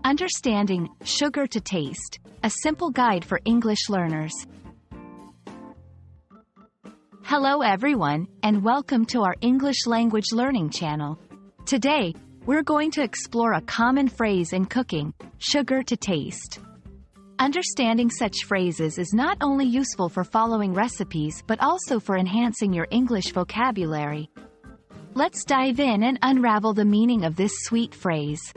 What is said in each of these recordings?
Understanding sugar to taste, a simple guide for English learners. Hello everyone, and welcome to our English language learning channel. Today, we're going to explore a common phrase in cooking, sugar to taste. Understanding such phrases is not only useful for following recipes but also for enhancing your English vocabulary. Let's dive in and unravel the meaning of this sweet phrase.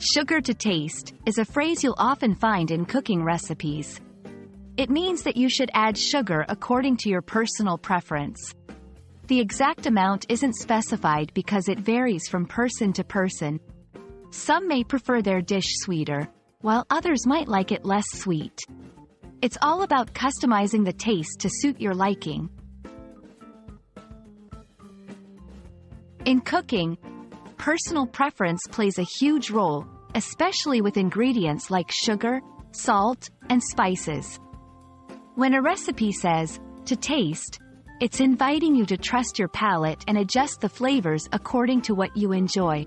Sugar to taste is a phrase you'll often find in cooking recipes. It means that you should add sugar according to your personal preference. The exact amount isn't specified because it varies from person to person. Some may prefer their dish sweeter, while others might like it less sweet. It's all about customizing the taste to suit your liking. In cooking, personal preference plays a huge role, especially with ingredients like sugar, salt, and spices. When a recipe says, to taste, it's inviting you to trust your palate and adjust the flavors according to what you enjoy.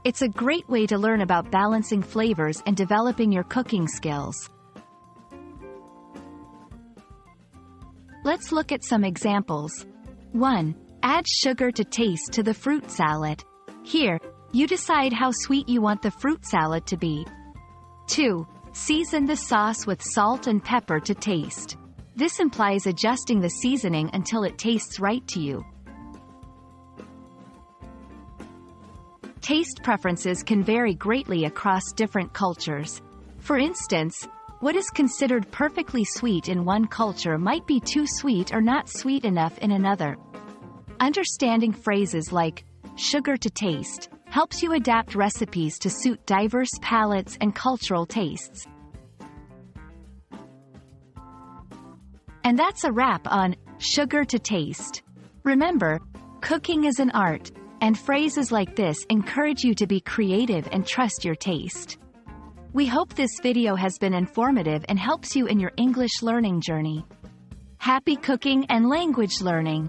It's a great way to learn about balancing flavors and developing your cooking skills. Let's look at some examples. 1. Add sugar to taste to the fruit salad. Here, you decide how sweet you want the fruit salad to be. 2. Season the sauce with salt and pepper to taste. This implies adjusting the seasoning until it tastes right to you. Taste preferences can vary greatly across different cultures. For instance, what is considered perfectly sweet in one culture might be too sweet or not sweet enough in another. Understanding phrases like sugar to taste helps you adapt recipes to suit diverse palates and cultural tastes. And that's a wrap on sugar to taste. Remember, cooking is an art, and phrases like this encourage you to be creative and trust your taste. We hope this video has been informative and helps you in your English learning journey. Happy cooking and language learning!